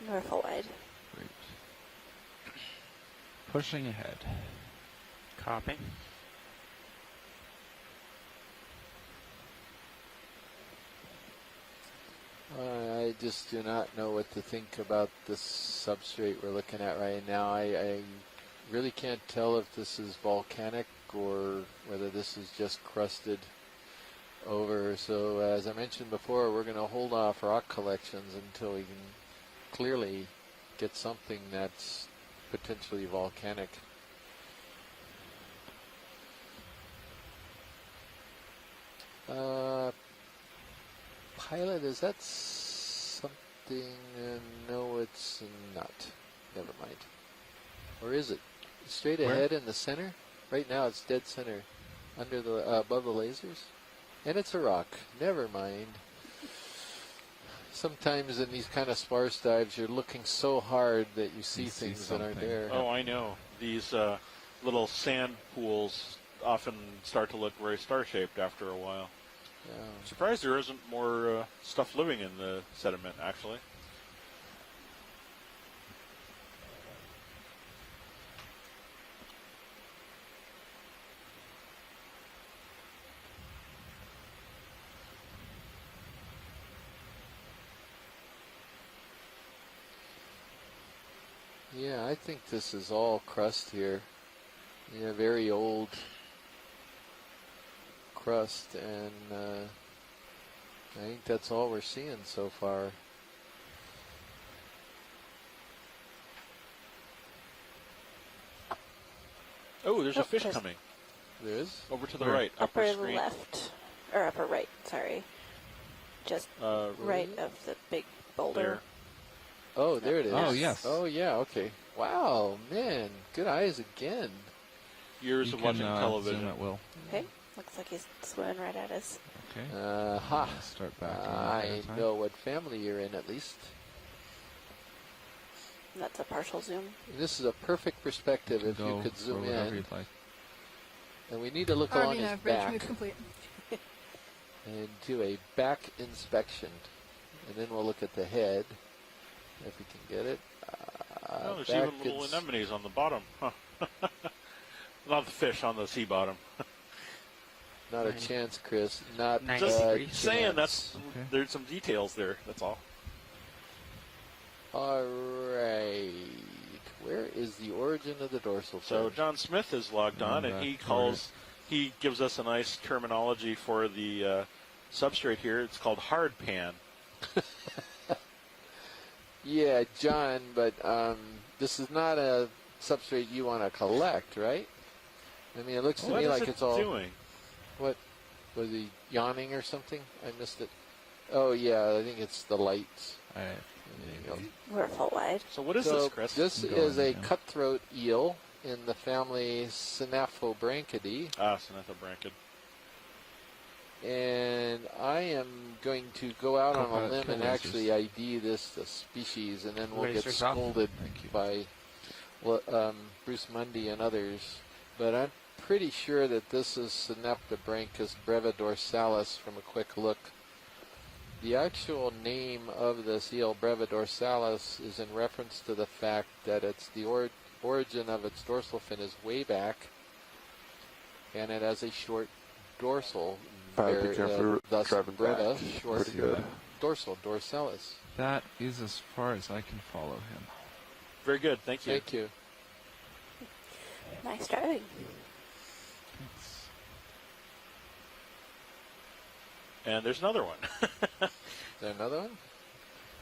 North wide. Great. Pushing ahead. Copy. I just do not know what to think about this substrate we're looking at right now. I really can't tell if this is volcanic or whether this is just crusted over. So as I mentioned before, we're going to hold off rock collections until we can clearly get something that's potentially volcanic. Pilot, is that something? No, it's not. Never mind. Or is it? Straight ahead in the center? Right now it's dead center, under the above the lasers, and it's a rock. Never mind. Sometimes in these kind of sparse dives, you're looking so hard that you see things that aren't there. Oh, I know. These little sand pools often start to look very star-shaped after a while. Yeah. Surprised there isn't more stuff living in the sediment, actually. Yeah, I think this is all crust here. Yeah, very old crust, and I think that's all we're seeing so far. Oh, there's a fish coming. There is? Over to the right, upper Upper screen. left, or upper right, sorry. Just right of the big boulder. There. Oh, there it is. Oh, yes. Oh, yeah, okay. Wow, man, good eyes again. Years of watching television. Zoom at will. Okay, looks like he's swimming right at us. Okay. Ha. Start backing I know what family you're in, at least. That's a partial zoom. This is a perfect perspective if you could zoom in. You'd like. And we need to look along his back complete. and do a back inspection. And then we'll look at the head, if we can get it. Oh, there's even little anemones on the bottom. Huh. Not the fish, on the sea bottom. Not a chance, Chris. Not a Just chance. saying, there's some details there, that's all. All right. Where is the origin of the dorsal fin? So John Smith is logged on, and he gives us a nice terminology for the substrate here. It's called hard pan. Yeah, John, but this is not a substrate you want to collect, right? I mean, it looks to me like it's all... doing? What? Was he yawning or something? I missed it. Oh, yeah, I think it's the lights. All right. There you go. We're full wide. So what is this, Chris? This is a cutthroat eel in the family Synaphobranchidae. Ah, Synaphobranchid. And I am going to go out on a limb and actually ID this species, and then we'll get scolded by Bruce Mundy and others. But I'm pretty sure that this is Synaptobranchus brevidorsalis from a quick look. The actual name of this eel, brevidorsalis, is in reference to the fact that it's the origin of its dorsal fin is way back, and it has a short dorsal. Be careful Thus, driving breva, back. short Pretty good. dorsal, dorsalis. That is as far as I can follow him. Very good, thank you. Thank you. Nice driving. Thanks. And there's another one. Is there another one?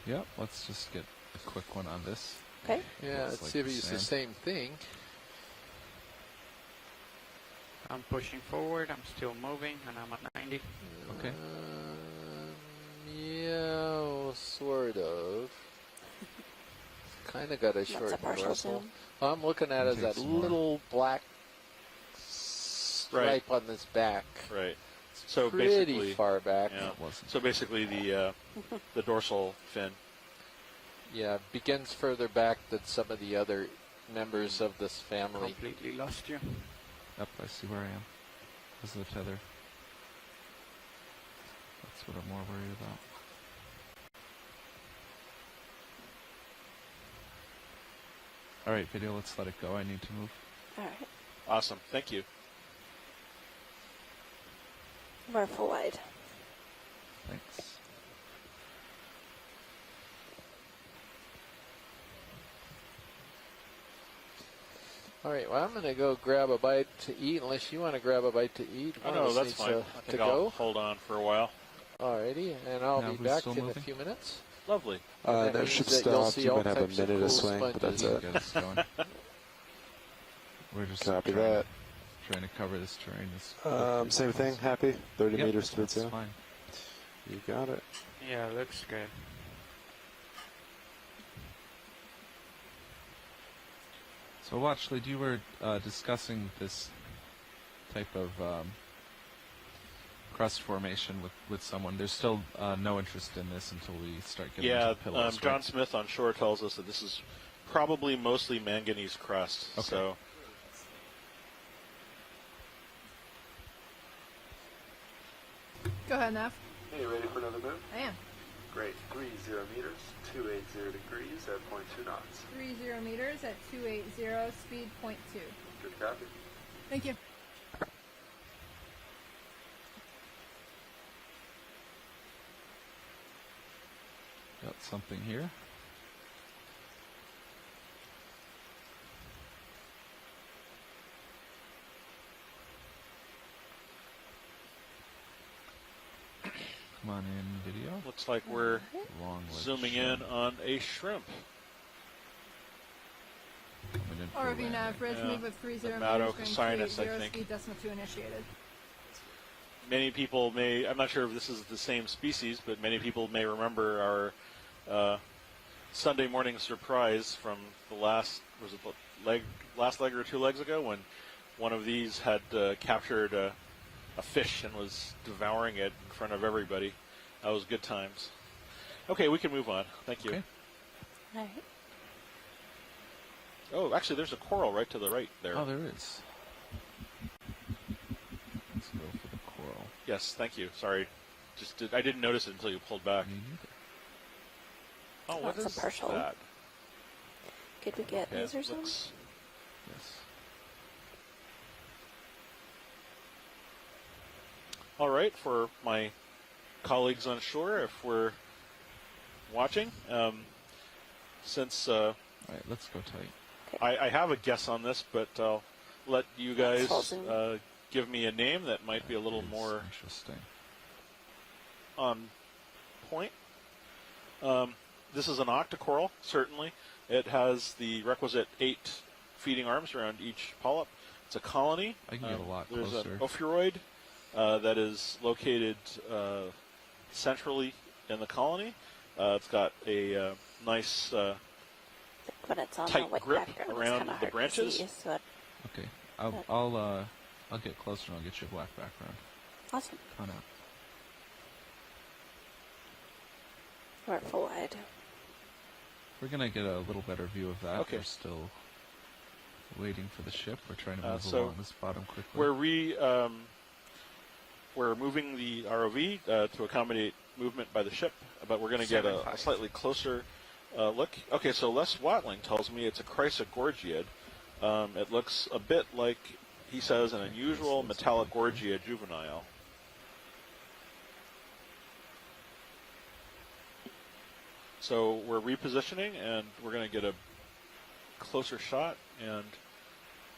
Yep, let's just get a quick one on this. Okay. Yeah, Looks let's like see if the it's the same. same thing. I'm pushing forward, I'm still moving, and I'm at 90. Okay. Yeah, well, sort of. Kind of got a short That's a partial dorsal. zoom. All I'm looking at is Take that some more. little black stripe on this back. Right. So Pretty basically, far back. yeah. Wasn't. So basically, the dorsal fin. Yeah, begins further back than some of the other members of this family. Completely lost you. Yep, I see where I am. This is the tether. That's what I'm more worried about. All right, video, let's let it go. I need to move. All right. Awesome. Thank you. We're full wide. Thanks. All right, well, I'm going to go grab a bite to eat, unless you want to grab a bite to eat. Oh, One no, of us that's needs fine. I to think I'll go. hold on for a while. All righty, and I'll Now be who's back still in a moving? few minutes. Lovely. That That means should that you'll stop. see You all might have a types of minute to cool swing, but that's sponges. it. Get us going. We're just Copy trying that. trying to cover this terrain as quickly as Same thing. possible. Happy. 30 Yep, meters to the that's tail. fine. You got it. Yeah, looks good. So, Watchley, you were discussing this type of crust formation with someone. There's still no interest in this until we start getting Yeah, into pillows, John right? Smith on shore tells us that this is probably mostly manganese crust. Okay. So Go ahead, Nav. Hey, you ready for another move? I am. Great. 30 meters, 280 degrees at 0.2 knots. 30 meters at 280, speed 0.2. Good copy. Thank you. Got something here. Come on in, video. looks like we're Long leg zooming shrimp. in on a shrimp. Coming in for ROV landing. Nav, bridge Yeah. move with 30 The meters, Maddox going sinus, I 280, think. speed decimal 2 initiated. Many people may, I'm not sure if this is the same species, but many people may remember our Sunday morning surprise from the last leg or 2 legs ago, when one of these had captured a fish and was devouring it in front of everybody. That was good times. Okay, we can move on. Thank you. Okay. All right. Oh, actually, there's a coral right to the right there. Oh, there is. Let's go for the coral. Yes, thank you. Sorry, I didn't notice it until you pulled back. Me neither. Oh, what That's a is partial. that? Could we get Okay, lasers on? looks- Yes. All right, for my colleagues on shore, if we're watching, since All right, let's go tight. I have a guess on this, but I'll let you guys Fulton. give me a name that might be a little That is more interesting. on point. This is an octocoral, certainly. It has the requisite 8 feeding arms around each polyp. It's a colony. I can get a lot There's closer. an ophiuroid that is located centrally in the colony. It's got a nice When it's on tight the white grip background, around it's kinda the hard to branches. see, so Okay, I'll get closer and I'll get you a black background. awesome. Come on out. We're full wide. We're gonna get a little better view of that. Okay. We're still waiting for the ship. We're trying to move so along this bottom quickly. We're moving the ROV to accommodate movement by the ship, but we're going to get a 7.5. slightly closer look. Okay, so Les Watling tells me it's a chrysogorgiid. It looks a bit like, he says, an unusual metallic gorgia juvenile. So we're repositioning, and we're going to get a closer shot. And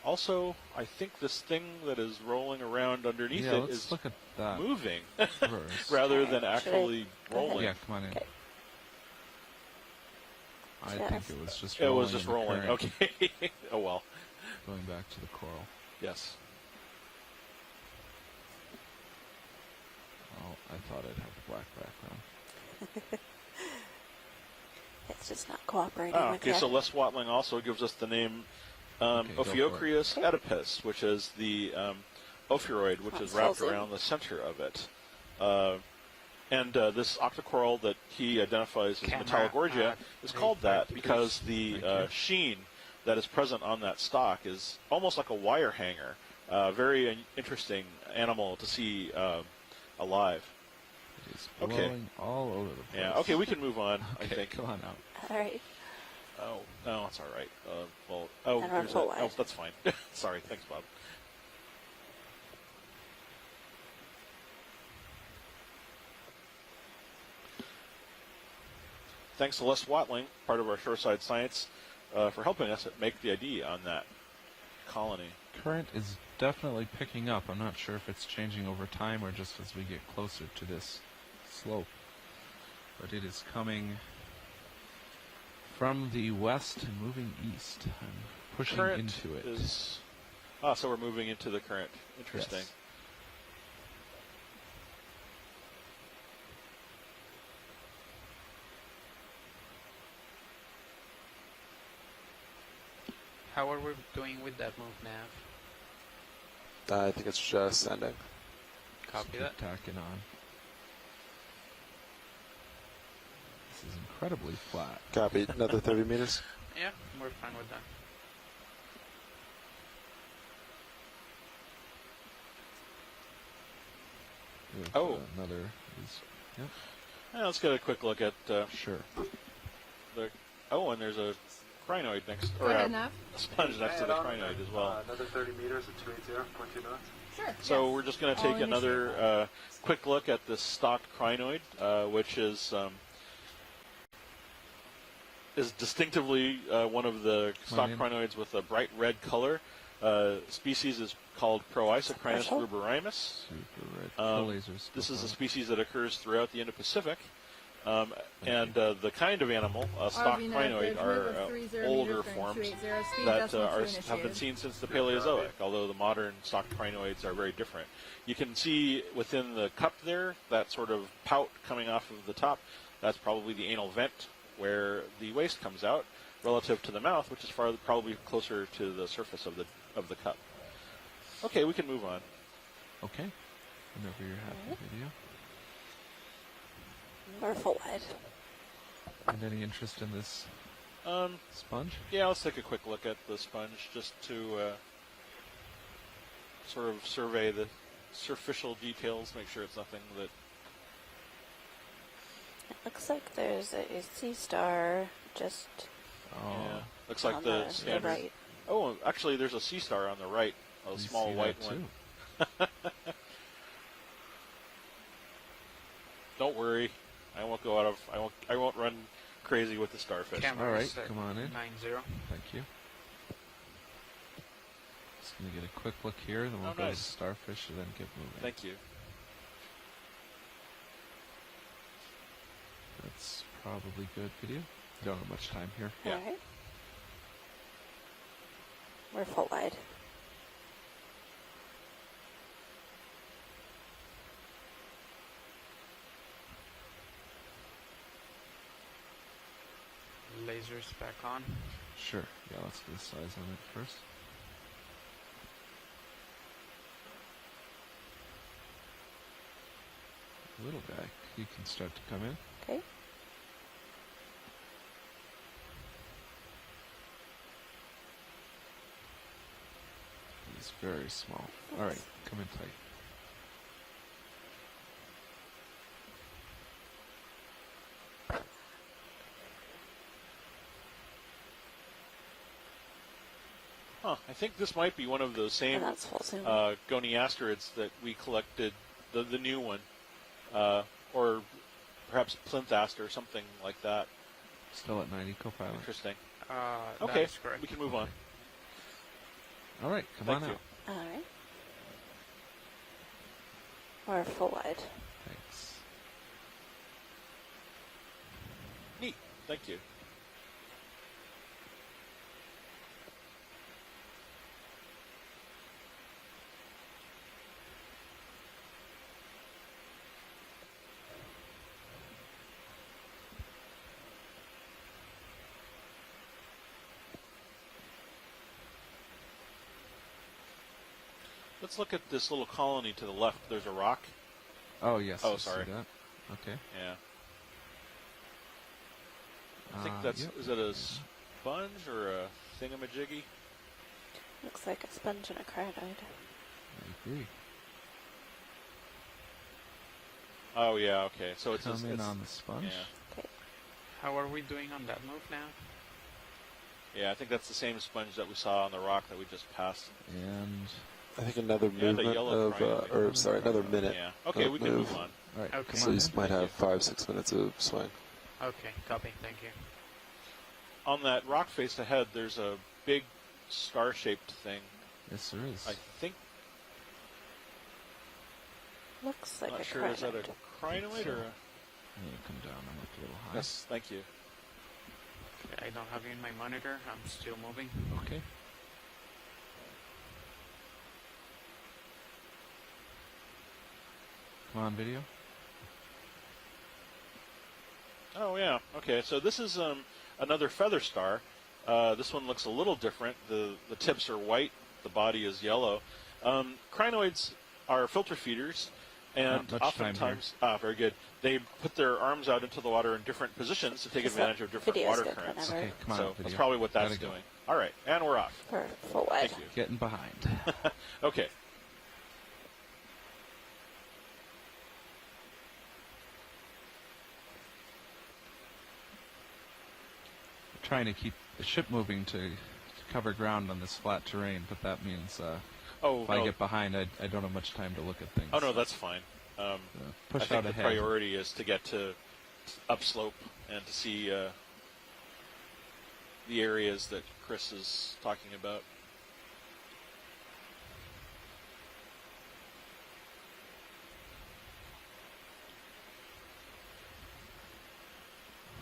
also, I think this thing that is rolling around underneath yeah, it let's is look at that moving first. rather than Should I- actually go ahead? rolling. Yeah, come on in. Okay. I Yes. think it was just It rolling. was just in the rolling. current. Okay. Oh well. Going back to the coral. Yes. Oh, I thought I'd have a black background. It's just not cooperating Ah, with okay, you. so Les Watling also gives us the name Okay, go for it. Ophiocrius oedipus, which is the ophiuroid, which is wrapped Frozen. around the center of it. And this octocoral that he identifies as Camera, Metallogorgia is called that please. because the Thank you. sheen that is present on that stalk is almost like a wire hanger. Very interesting animal to see alive. It is Okay. blowing all over the place. Yeah. Okay, we can move on. Okay, I think. come on out. All right. Oh, no, it's all right. And we're full wide. Oh, that's fine. Sorry, thanks, Bob. Thanks to Les Watling, part of our Shoreside Science, for helping us make the ID on that colony. Current is definitely picking up. I'm not sure if it's changing over time or just as we get closer to this slope. But it is coming from the west and moving east. I'm pushing Current into it. So we're moving into the current. Interesting. Yes. How are we doing with that move, Nav? I think it's just sending. Copy Just that. keep tacking on. This is incredibly flat. Copy. Another 30 meters. Yeah, we're fine with that. There's another. Yep. Yeah, let's get a quick look at Sure. the. Oh, and there's a crinoid next, Go or ahead, a Nav. sponge next to the crinoid as well. Another 30 meters at 280.2 knots. Sure. So yes. we're just going to I'll take another initiate quick look at the stocked crinoid, which is distinctively one of the stocked crinoids with a bright red color. Species is called Proisocrinus ruberimus. Super red. The lasers. This is a species that occurs throughout the Indo-Pacific. And the kind of animal, stocked ROV crinoid, Nav, are move of 30 older meters, forms 280 speed, that decimal two have been initiated. seen since the Paleozoic, although the modern stocked crinoids are very different. You can see within the cup there, that sort of pout coming off of the top. That's probably the anal vent where the waste comes out, relative to the mouth, which is probably closer to the surface of the cup. Okay, we can move on. Okay. Whenever you're happy, video. We're full wide. And any interest in this sponge? Yeah, let's take a quick look at the sponge just to sort of survey the superficial details, make sure it's nothing that... It looks like there's a sea star just Yeah, looks like on the the standard... right. Oh, actually, there's a sea star on the right, a We small see white that one. too. Don't worry, I won't run crazy with the starfish. Camera All right, set come on in. 90. Thank you. Just going to get a quick look here, then we'll Oh, go to nice. the starfish and then get moving. Thank you. That's probably good video. Don't have much time here. Yeah. All right. We're full wide. Lasers back on. Sure. Yeah, let's get a size on it first. Little guy, you can start to come in. Okay. He's very small. All right, come in tight. Huh, I think this might be one of those same And that's full zoom. goniasterids that we collected, the new one, or perhaps plinthaster or something like that. Still at 90, co-pilot. Interesting. That Okay, is correct. we can move on. All right, come Thank on you. out. All right. We're full wide. Thanks. Neat. Thank you. Let's look at this little colony to the left. There's a rock. Oh, yes. Oh, I see sorry. that. Okay. Yeah. I think that's... Yep. Is it a sponge or a thingamajiggy? Looks like a sponge and a crinoid. I agree. Oh, yeah, okay. So it's Come in it's, on the sponge. Yeah. Okay. How are we doing on that move now? Yeah, I think that's the same sponge that we saw on the rock that we just passed. And I think another And a movement yellow of, crinoid. another minute. Yeah. Okay, of we can move on. all right, Okay. So come you on in. might have 5-6 minutes of swing. Okay, copy. Thank you. On that rock face ahead, there's a big star-shaped thing. Yes, there is. I think. Looks like Not a sure. Is that crinoid. a crinoid or? I'm gonna come down. I'm up a little high. Yes. Thank you. Okay, I don't have you in my monitor. I'm still moving. Okay. Come on, video. Oh yeah. Okay. So this is another feather star. This one looks a little different. The tips are white. The body is yellow. Crinoids are filter feeders, and Not much time oftentimes, very good. They put their arms out into the water in different positions to take Just advantage of different video's water good currents. whenever. Okay, come on, So video. that's probably what that's Gotta go. doing. All right, and we're off. For full wide. Thank you. Getting behind. Okay. Trying to keep the ship moving to cover ground on this flat terrain, but that means Oh if I no. get behind, I don't have much time to look at things. Oh no, that's fine. Push I think out the ahead. priority is to get to upslope and to see the areas that Chris is talking about.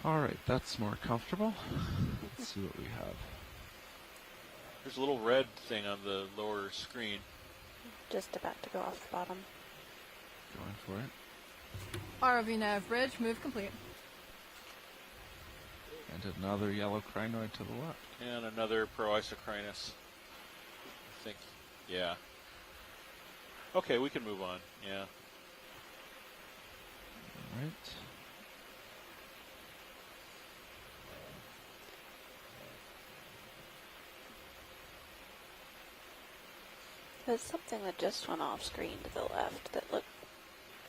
All right, that's more comfortable. Let's see what we have. There's a little red thing on the lower screen. Just about to go off the bottom. Going for it. ROV nav bridge, move complete. And another yellow crinoid to the left. And another proisocrinus. I think, yeah. Okay, we can move on, yeah. All right. There's something that just went off screen to the left that looked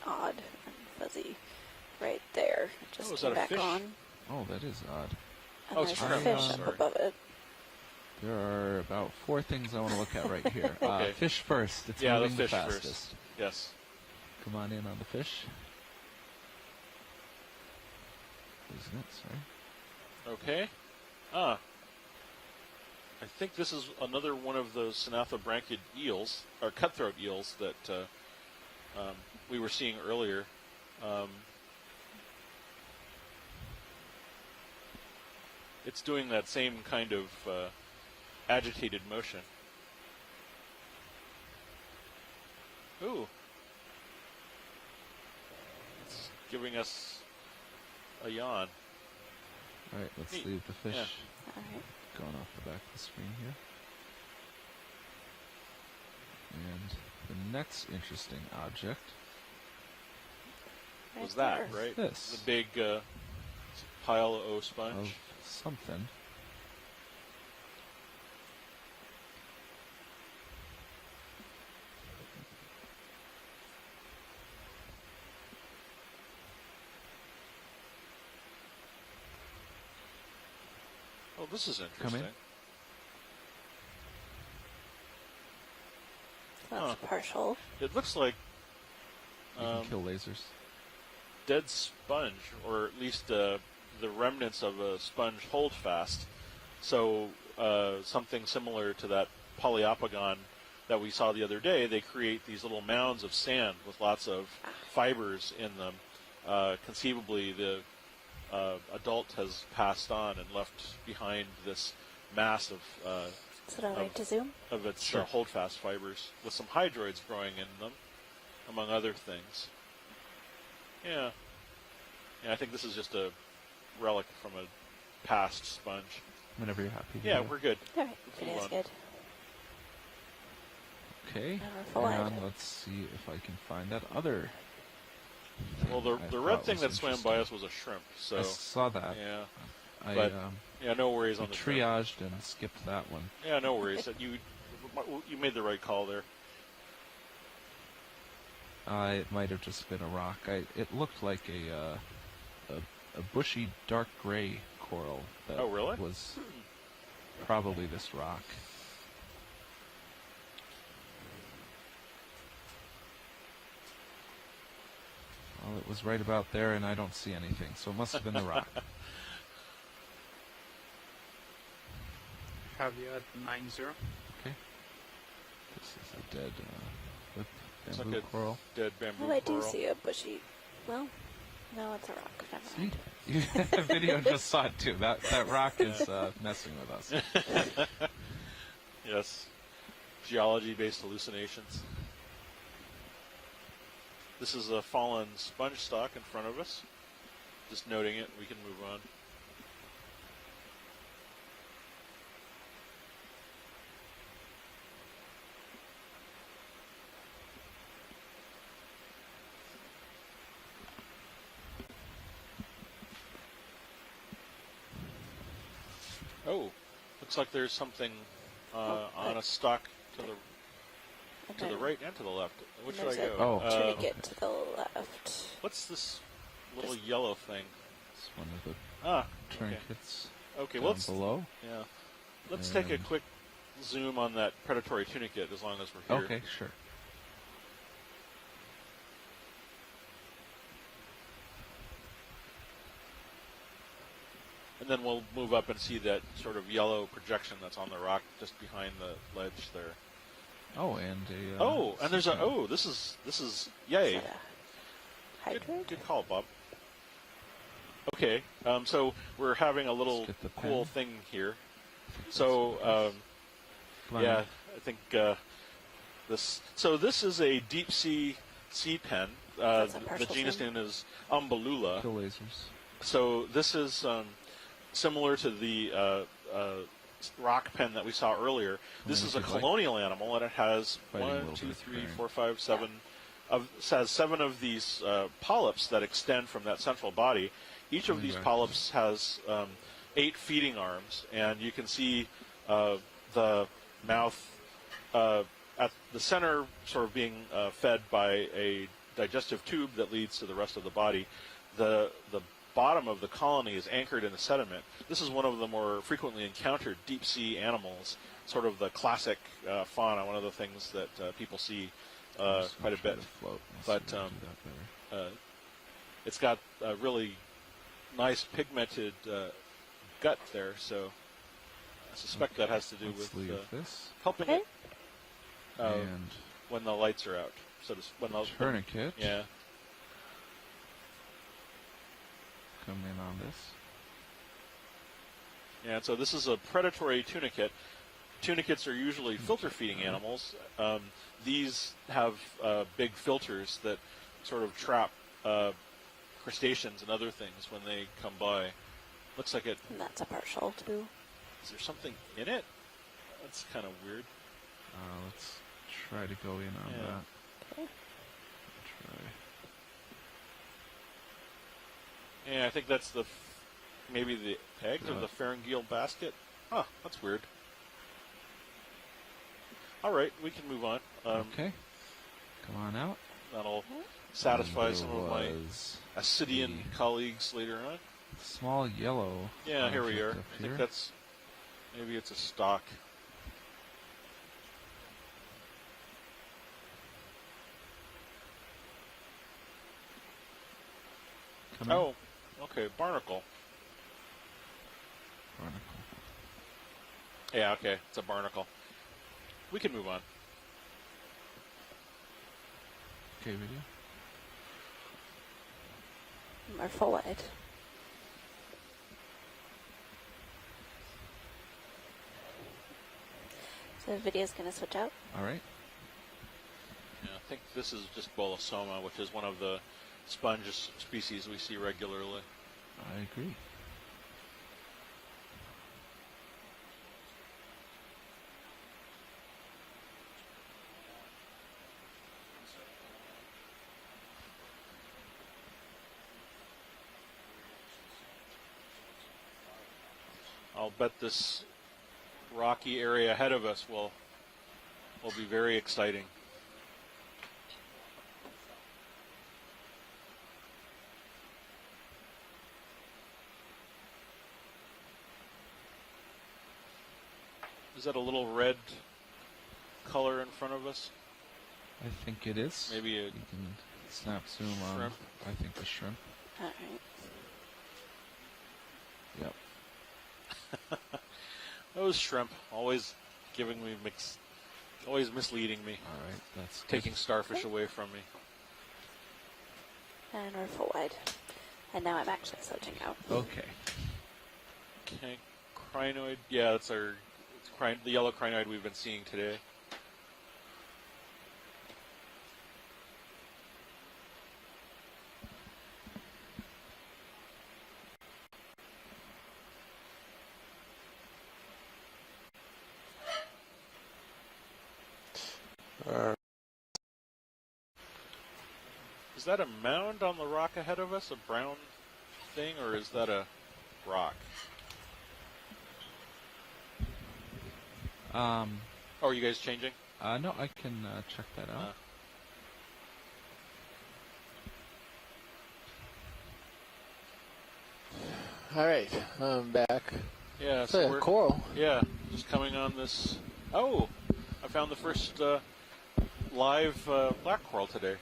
odd and fuzzy right there. It just Oh, is came that a back fish? on. Oh, that is odd. And Oh, it's there's a shrimp. fish Sorry. up above it. There are about 4 things I want to look at right here. Okay. Fish first. It's Yeah, the moving the fish fastest. first. Yes. Come on in on the fish. Isn't it? Sorry. Okay. I think this is another one of those synathobranchid eels, or cutthroat eels, that we were seeing earlier. It's doing that same kind of agitated motion. Ooh. It's giving us a yawn. All right, let's Neat. leave the fish All right. going off the back of the screen here. And the next interesting object Was that, there. right? This. The big pile of O sponge. of something. Oh, this is Come interesting. in. That's Huh. partial. It looks like You can kill lasers. dead sponge, or at least the remnants of a sponge holdfast. So something similar to that polyopogon that we saw the other day. They create these little mounds of sand with lots of fibers in them. Conceivably, the adult has passed on and left behind this mass of Is it alright to zoom? its Sure. holdfast fibers with some hydroids growing in them, among other things. Yeah. Yeah, I think this is just a relic from a past sponge. Whenever you're happy. Yeah, video. we're good. Alright, Move video's on. good. Okay. Now we're full And wide. let's see if I can find that other. Well, thing the I red thought thing was that swam by interesting. us was a shrimp. So I saw that. yeah, I but yeah, no worries we on the shrimp. triaged and skipped that one. Yeah, no worries. You made the right call there. It might have just been a rock. It looked like a bushy dark gray coral. That Oh, really? Was probably this rock. Well, it was right about there, and I don't see anything, so it must have been the rock. Have you at 90? Okay. This is a dead lip It's bamboo like a coral. dead bamboo Oh, I do coral. see a bushy. Well, no, it's a rock. Never See? mind. The video just saw it too. That rock is messing with us. Yes. Geology-based hallucinations. This is a fallen sponge stock in front of us. Just noting it, we can move on. Oh, looks like there's something on a stock to the right and to the left. Which should I There's go? a tourniquet to the left. What's this little yellow thing? It's one of the Ah, tourniquets okay. down Well, let's below. yeah. Let's take a And- quick zoom on that predatory tunicate as long as we're here. Okay, sure. And then we'll move up and see that sort of yellow projection that's on the rock just behind the ledge there. Oh, and a And there's a sea this is yay. Is that a hydrant? Good call, Bob. Okay, so we're having a little Let's get the cool pen. thing here. So Come on. yeah, I think this. So this is a deep sea pen. That's a The partial genus fin. name is Umbellula. Kill lasers. So this is similar to the rock pen that we saw earlier. This Well, is a if you'd like- colonial animal, and it has Fighting a 1, little 2, bit 3, current. 4, 5, 7. Has 7 of these polyps that extend from that central body. Each of Coming these back. polyps has 8 feeding arms, and you can see the mouth at the center sort of being fed by a digestive tube that leads to the rest of the body. The bottom of the colony is anchored in the sediment. This is one of the more frequently encountered deep sea animals, sort of the classic fauna, one of the things that people see Just quite a try bit. to float. Let's But, see if I can do that better. It's got a really nice pigmented gut there, so I suspect that has to do Let's with leave this helping Okay. it and when the lights are out. So when the tourniquet. yeah. Come in on this. Yeah, so this is a predatory tunicate. Tunicates are usually filter-feeding animals. These have big filters that sort of trap crustaceans and other things when they come by. Looks like it. And that's a partial too. Is there something in it? That's kind of weird. Let's try to go in on Yeah. that. Okay. Try. Yeah, I think that's maybe the eggs of the pharyngeal basket. Huh, that's weird. All right, we can move on. Okay. Come on out. That'll satisfy And some there of my was Ascidian the colleagues later on. small yellow. Yeah, here we object are. up I think here. that's maybe it's a stock. Come in. Oh, okay, barnacle. Barnacle. Yeah, okay, it's a barnacle. We can move on. Okay, video. Or full wide. So the video's going to switch out. All right. Yeah, I think this is just Bolosoma, which is one of the sponge species we see regularly. I agree. I'll bet this rocky area ahead of us will be very exciting. Is that a little red color in front of us? I think it is. Maybe you can snap zoom on. Shrimp. I think the shrimp. All right. Yep. Those shrimp always giving me always misleading me. All right, that's taking starfish away from me. And we're full wide. And now I'm actually sledging out. Okay. Okay, crinoid. Yeah, that's the yellow crinoid we've been seeing today. Is that a mound on the rock ahead of us, a brown thing, or is that a rock? Oh, are you guys changing? No, I can check that out. All right, I'm back. Yeah, so we're coral. Yeah, just coming on this. Oh, I found the first live black coral today.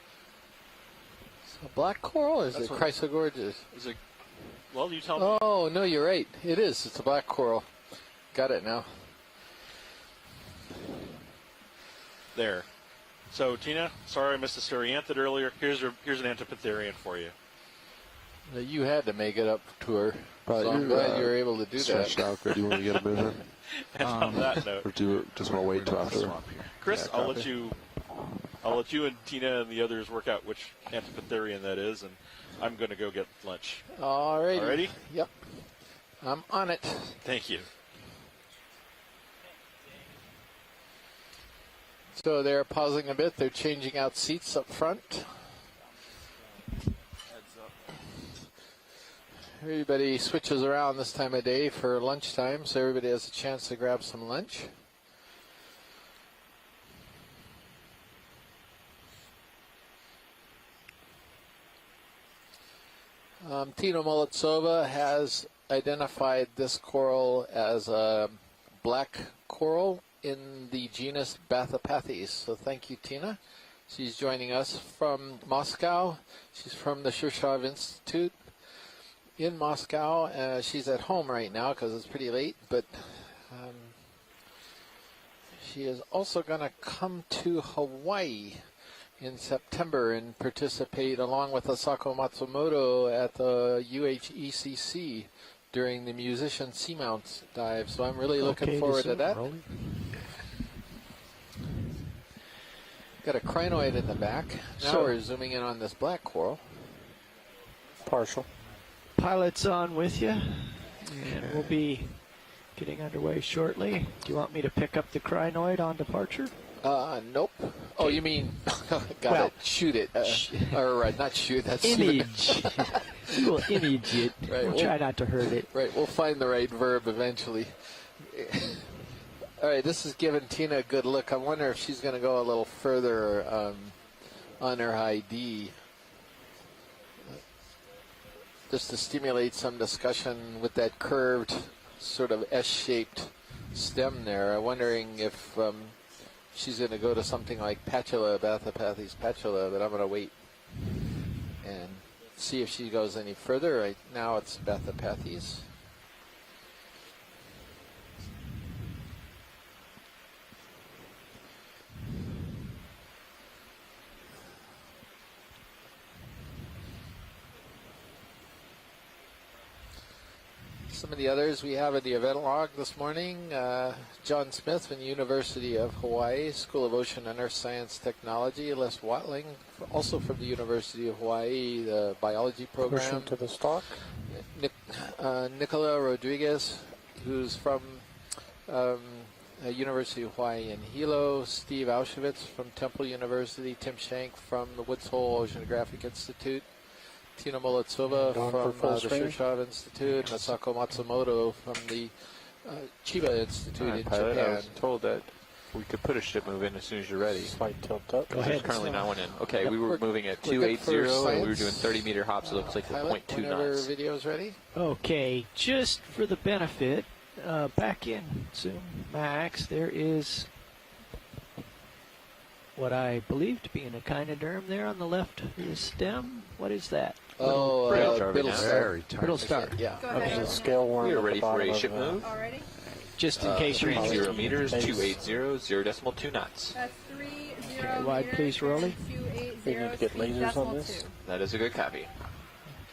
So black coral? Is it chrysogorgeous? Is it? Well, you tell me. Oh no, you're right. It is. It's a black coral. Got it now. There. So Tina, sorry I missed the stereanthid earlier. Here's an Antipatherian for you. You had to make it up to her. Probably so I'm glad you were able to do that. Stretched out good. You want to get a movement? And on that note, or do you just want to wait until after? Chris, I'll let you and Tina and the others work out which Antipatherian that is, and I'm going to go get lunch. Alrighty. Alrighty? Yep. I'm on it. Thank you. So they're pausing a bit. They're changing out seats up front. Everybody switches around this time of day for lunchtime, so everybody has a chance to grab some lunch. Tina Molitsova has identified this coral as a black coral in the genus Bathypathes. So thank you, Tina. She's joining us from Moscow. She's from the Shirshov Institute in Moscow. She's at home right now because it's pretty late, but she is also going to come to Hawaii in September and participate along with Asako Matsumoto at the UHECC during the musician seamount dive. So I'm really looking forward to that. Got a crinoid in the back. Now we're zooming in on this black coral. Partial. Pilot's on with you, and we'll be getting underway shortly. Do you want me to pick up the crinoid on departure? Nope. Oh, you mean, got it. Shoot it. Or not shoot, that's image. We'll image it. Right, we'll try not to hurt it. Right, we'll find the right verb eventually. All right, this is giving Tina a good look. I wonder if she's going to go a little further on her ID. Just to stimulate some discussion with that curved sort of S-shaped stem there. I'm wondering if she's going to go to something like Patula, Bathypathes patula, but I'm going to wait and see if she goes any further. Right now it's Bathypathes. Some of the others we have in the event log this morning. John Smith from the University of Hawaii, School of Ocean and Earth Science Technology. Les Watling, also from the University of Hawaii, the biology program. Push into the stock. Nicola Rodriguez, who's from University of Hawaii in Hilo. Steve Auschwitz from Temple University. Tim Shank from the Woods Hole Oceanographic Institute. Tina Molitsova from the Shirshov Institute, and Asako Matsumoto from the Chiba Institute in pilot, Japan. I was told that we could put a ship move in as soon as you're ready. Slight tilt up. Go There's currently not one in. Okay, Yep, we were moving at we're good 280, for and we were doing 30-meter hops. It looks like we're Pilot, 0.2 whenever knots. video's ready. Okay, just for the benefit, back in zoom max, there is what I believe to be an echinoderm there on the left of the stem. What is that? Brittle star. Very tiny. Brittle star. Yeah. Go ahead. There's a scale worm. We are at the ready for bottom a of ship the- move. Already? Just in case you're 30 Base. meters, 280, 0.2 knots. That's 30 Okay, wide, meters please, Rolly. and 280 We need to get speed lasers decimal on this? 2. That is a good copy.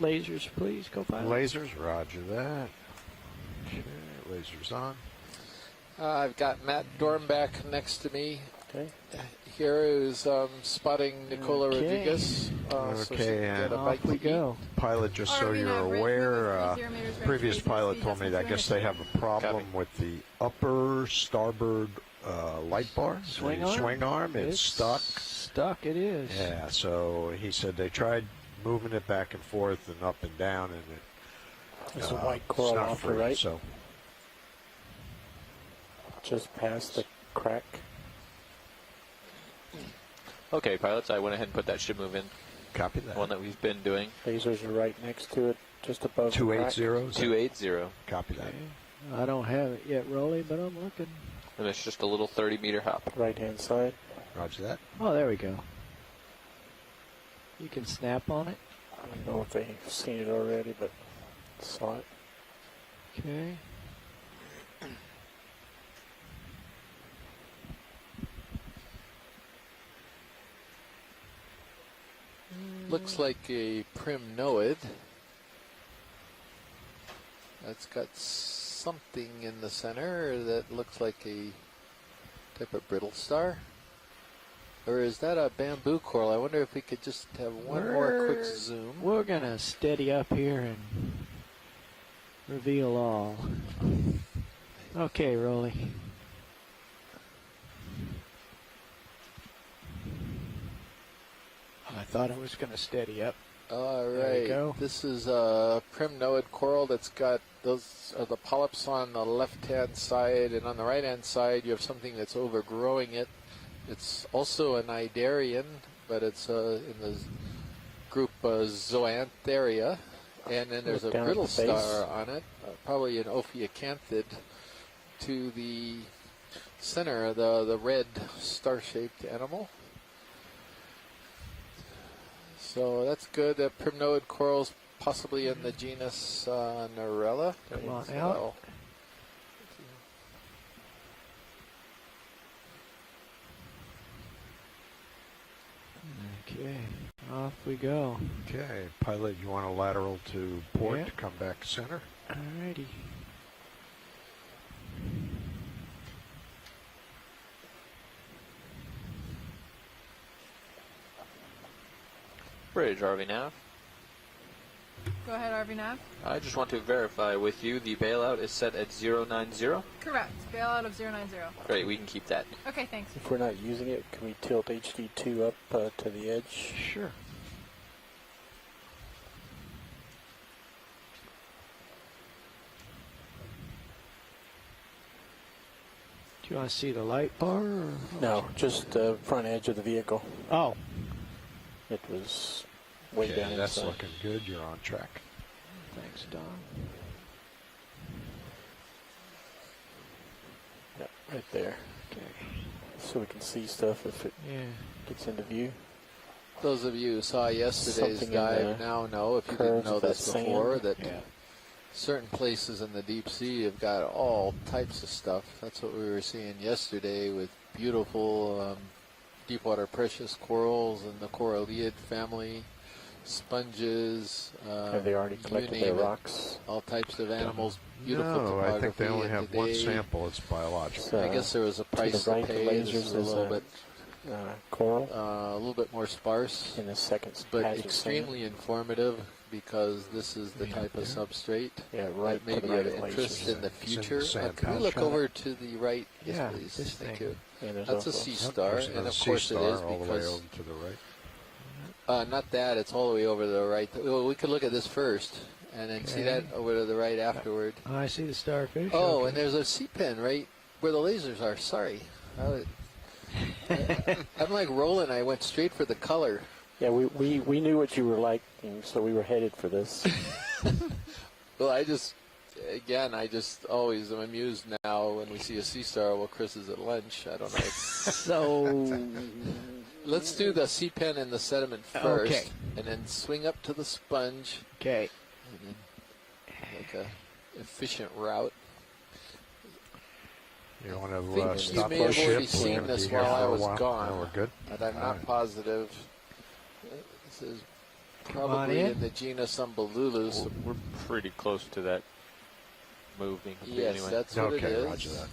Lasers, please, go pilot. Lasers, roger that. Okay, lasers on. I've got Matt Dornbach next to me. Okay. Here is spotting Nicola Okay. Rodriguez. So she Okay, can get and a Off bite we to eat. go. Pilot, just so ROV you're nav, bridge aware, movement 30 meters, right previous base, pilot speed told me that I decimal guess they have a problem Copy. with the upper starboard light bar. Swing the arm? Swing arm, it's stuck. Stuck, it is. Yeah, so he said they tried moving it back and forth and up and down, and it, There's a white it's coral not off the free, right, So just past the crack. Okay, pilots, I went ahead and put that ship move in. copy that. One that we've been doing. Lasers are right next to it, just above the crack. 280. 280. Copy that. I don't have it yet, Rolly, but I'm looking. And it's just a little 30-meter hop. Right-hand side. Roger that. Oh, there we go. You can snap on it. I don't know if they've seen it already, but saw it. Okay. Looks like a primnoid. That's got something in the center that looks like a type of brittle star. Or is that a bamboo coral? I wonder if we could just have one more quick zoom. We're going to steady up here and reveal all. Okay, Rolly. I thought it was going to steady up. All There you right. go. This is a primnoid coral that's got those are the polyps on the left-hand side, and on the right-hand side you have something that's overgrowing it. It's also an idarian, but it's in the group Zoantheria, and then there's a Look down at brittle the base. star on it, probably an Ophiocanthid, to the center, the red star-shaped animal. So that's good. Primnoid corals, possibly in the genus Narella. Come on So out. Okay, off we go. Okay, pilot, you want a lateral to port Yeah. to come back center? Alrighty. Bridge, RV nav. Go ahead, RV nav. I just want to verify with you the bailout is set at 090. Correct. Bailout of 090. Great, we can keep that. Okay, thanks. If we're not using it, can we tilt HD2 up to the edge? Sure. Do you want to see the light bar? Or? No, just the front edge of the vehicle. Oh, It was way down Okay, that's inside. looking good. You're on track. thanks, Don. Yeah, right there. Okay. So we can see stuff if it Yeah. gets into view. Those of you who saw yesterday's Something in dive the now know, if you didn't curves know of that this before, sand. that Yeah. certain places in the deep sea have got all types of stuff. That's what we were seeing yesterday with beautiful deepwater precious corals and the coralliid family, sponges. Have they already you collected name their it. rocks? All types of animals. Beautiful No, I think they topography, only and have one today, sample. It's biological. So, I guess there was a price right, to the pay. This lasers is a is little a- bit coral a little bit more sparse, in the second but patch of extremely informative because this is the type of substrate sand. Yeah, right that may to the be right of of interest lasers. in the It's in the future. sand Can we patch. look over to the right? Yes, Yeah, please. this Thank thing. you. And there's That's a also- sea Yep, star, there's and another of sea course it star is all the way because over to the right. not that it's all the way over to the right. Well, we could look at this first and then see Okay. that over to the right afterward. Oh, I see the starfish. Oh, Okay. and there's a sea pen right where the lasers are. Sorry. I'm like Roland. I went straight for the color. Yeah, we knew what you were like, and so we were headed for this. Well, I just again, I just always am amused now when we see a sea star while Chris is at lunch. I don't know. So let's do the sea pen and the sediment first, okay, and then swing up to the sponge. Okay. And then make a efficient route. You want to You stop may the have ship? already We're seen gonna this be here while I for a was while. gone, No, we're good. but I'm not Alright. positive. This is probably in the genus Umbellulus. We're pretty close to that moving. Yes, anyway. that's what it Okay, is. roger that.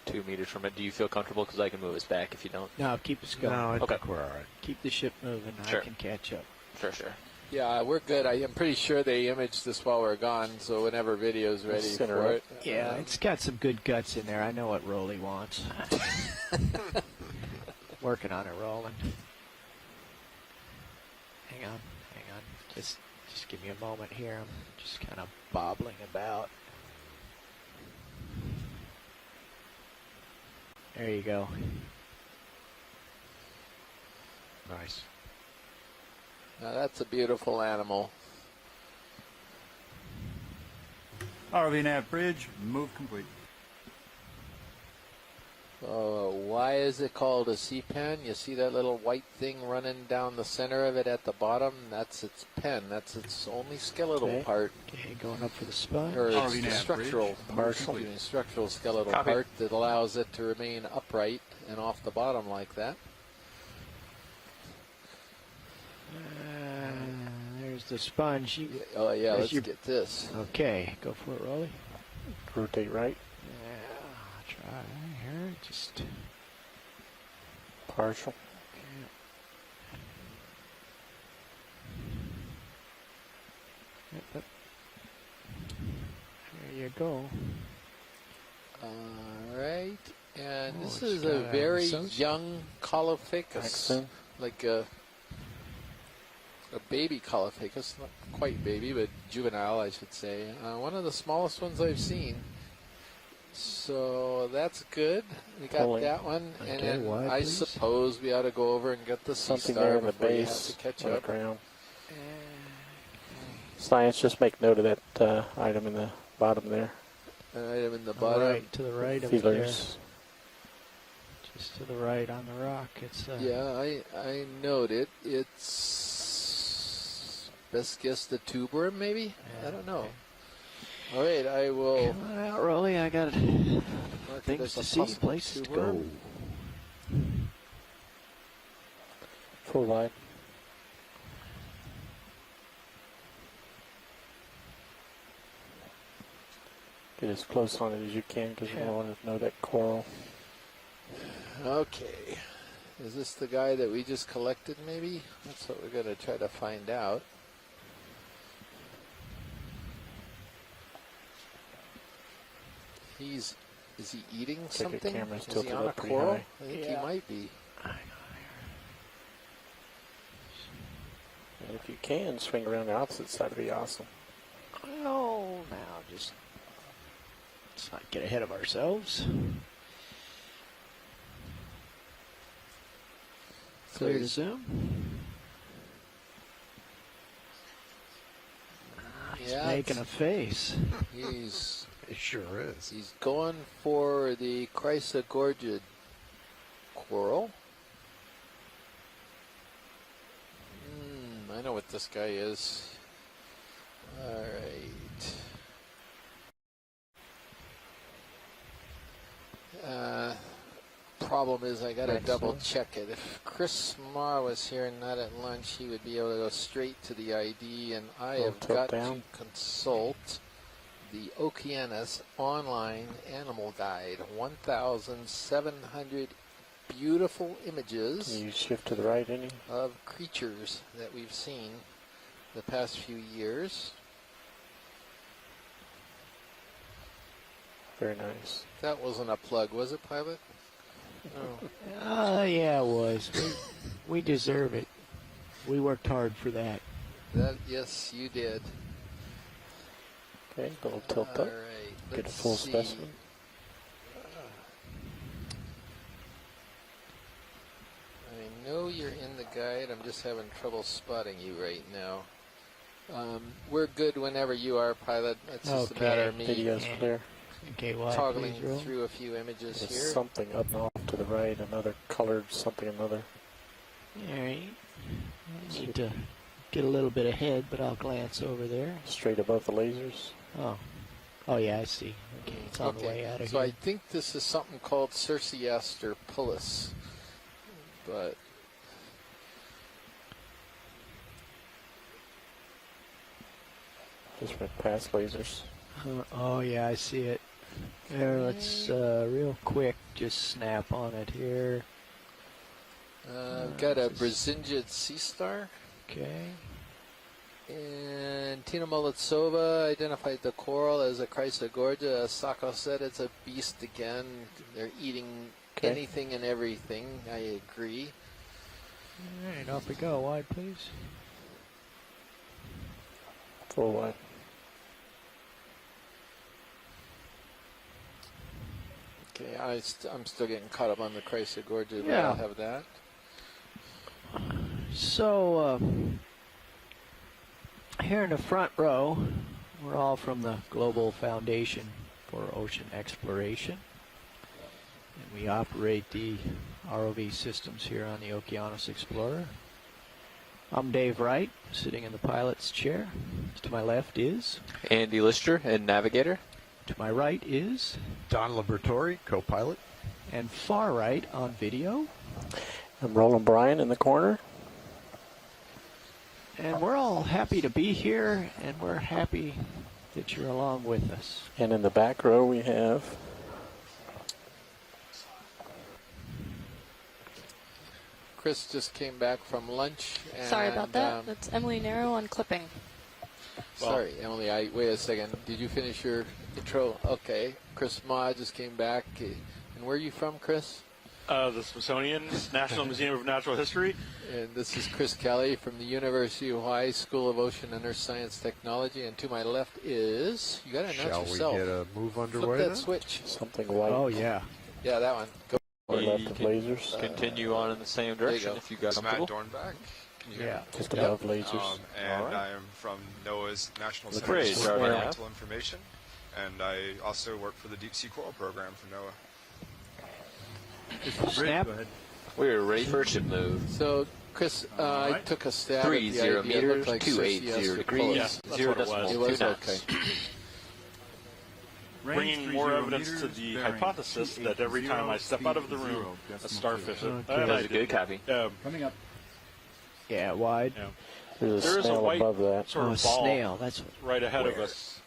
2 meters from it. Do you feel comfortable? Because I can move us back if you don't. No, keep us going. No, I Okay. think we're all right. Keep the ship moving. Sure. I can catch up. Sure. Yeah, we're good. I am pretty sure they imaged this while we're gone, so whenever video's ready Center for up. it. Yeah, it's got some good guts in there. I know what Rolly wants. Working on it, Roland. Hang on. Just give me a moment here. I'm just kind of bobbling about. There you go. Nice. Now that's a beautiful animal. ROV nav bridge, move complete. Why is it called a sea pen? You see that little white thing running down the center of it at the bottom? That's its pen. That's its only skeletal part. Okay, going up for the sponge. Or ROV its nav structural bridge, excuse me, structural skeletal Copy. part that allows it to remain upright and off the bottom like that. There's the sponge. Oh yeah, There's let's your- get this. Okay, go for it, Rolly. Rotate right. Yeah, try here. Just Partial. Yep. There you go. All right, and this it's is got a very associate. young Caulophacus, like a baby Caulophacus, not quite baby, but juvenile, I should say. One of the smallest ones I've seen. So that's good. We got that one, and Okay, then wide, I please. suppose we ought to go over and get the sea Something star there in the before you have base to catch on the up. ground. Science, just make note of that item in the bottom there. An item in the All bottom. right, to the right of it there. Feelers. Just to the right on the rock. It's Yeah, I note it. It's best guess the tube worm, maybe. I don't know. okay. All right, I will. Come on out, Rolly. I got mark it things as to a see, possible places to tube go. worm. Full line. Get as close on it as you can because we want to know that coral. Okay. Is this the guy that we just collected, maybe? That's what we're going to try to find out. Is he eating Your something? camera's Is he tilted on a up pretty coral? high. I think Yeah. he might be. And if you can, swing around the opposite side would be awesome. Oh, now just let's not get ahead of ourselves. Clear to zoom. He's Yeah, making a face. He's It sure is. he's going for the chrysogorgid coral. I know what this guy is. All right. Problem is, I gotta Next double one. check it. If Chris Marr was here and not at lunch, he would be able to go straight to the ID, and I Little have tilt got down. to consult the Okeanos online animal guide. 1,700 beautiful images Can you shift to the right any? of creatures that we've seen the past few years. Very nice. That wasn't a plug, was it, Pilot? No. Yeah, it was. We deserve it. We worked hard for that. That, yes, you did. Okay, a little tilt All up. right. Get a let's full see. specimen. I know you're in the guide. I'm just having trouble spotting you right now. We're good whenever you are, pilot. It's just a matter of me Video's clear. Okay, wide, toggling please roll. through a few images There's here. something up and off to the right, another colored something another. Alright. I need to get a little bit ahead, but I'll glance over there. Straight above the lasers. Oh. Oh, yeah, I see. Okay, it's on the way out of so here. I think this is something called Circeaster pullus, but Just went past lasers. Oh, yeah, I see it. There, let's real quick just snap on it here. I've got a Brazingid sea star. Okay. And Tina Molitsova identified the coral as a Chrysogorgia. Sako said it's a beast again. They're eating anything and everything. I agree. All right, off we go. Wide, please. Full wide. Okay, I'm still getting caught up on the Chrysogorgia, but Yeah. I'll have that. So, here in the front row, we're all from the Global Foundation for Ocean Exploration. And we operate the ROV systems here on the Okeanos Explorer. I'm Dave Wright, sitting in the pilot's chair. To my left is Andy Lister, and navigator. To my right is Don Libertori, co-pilot. And far right on video. I'm Roland Bryan in the corner. And we're all happy to be here, and we're happy that you're along with us. And in the back row we have Chris just came back from lunch. And, Sorry about that. That's Emily Narrow on clipping. Sorry, Emily. Wait a second. Did you finish your intro? Okay. Chris Ma just came back. And where are you from, Chris? The Smithsonian National Museum of Natural History. And this is Chris Kelly from the University of Hawaii School of Ocean and Earth Science Technology. And to my left is, you got to announce yourself. Shall we get a move underway Flip that then? switch. something white. Oh, yeah. Yeah, that one. Go. Or left of lasers. Continue on in the same direction go. if you got It's Matt comfortable. Dornbach. Can you hear Yeah. me? Just above lasers. And All right. I am from NOAA's National Look Center great, for Jarvis. Environmental Information, and I also work for the Deep Sea Coral Program for NOAA. Snap. Go ahead. We're ready for a ship move. So, Chris, I right. took a stab 30 at the idea. It meters, looked like 280 Circeaster degrees. pullus. Yeah, that's 0 what it was. decimal It 2 was knots. okay. Range Bringing more 30 evidence to meters, the bearing hypothesis that every time I step out of the room, 280 a starfish. decimal Okay. and I That's a good did- copy. Coming up. Yeah, wide. yeah. There's a There is a snail white above that. sort Oh, a of ball snail. That's right ahead of Where? us.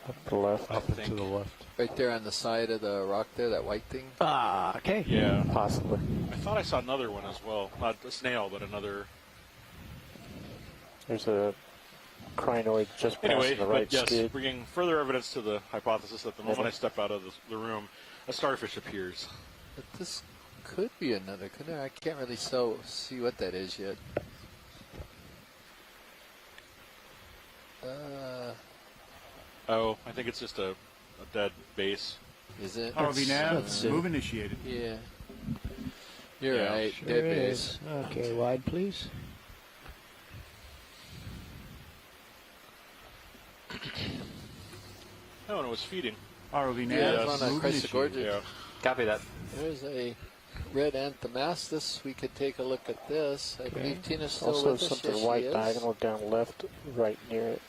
Up to the left. Up and to the left. Right there on the side of the rock there, that white thing. okay. Yeah. Possibly. I thought I saw another one as well. Not a snail, but another. There's a crinoid just past Anyway, the right but yes, skid. bringing further evidence to the hypothesis that the moment I step out of the room, a starfish appears. But this could be another, couldn't it? I can't really see what that is yet. Oh, I think it's just a dead base. Is it? ROV nav, Let's move initiated. Yeah. You're Yeah, right. Sure Dead is. base. Okay, wide, please. Oh, and it was feeding. ROV Yeah, nav, it's on a move Chrysogorgia. initiated. Yeah. Copy that. There's a red Anthomastus. We could take a look at this. I believe Tina's still Also with us. something Yes, she white is. diagonal down left, right near it.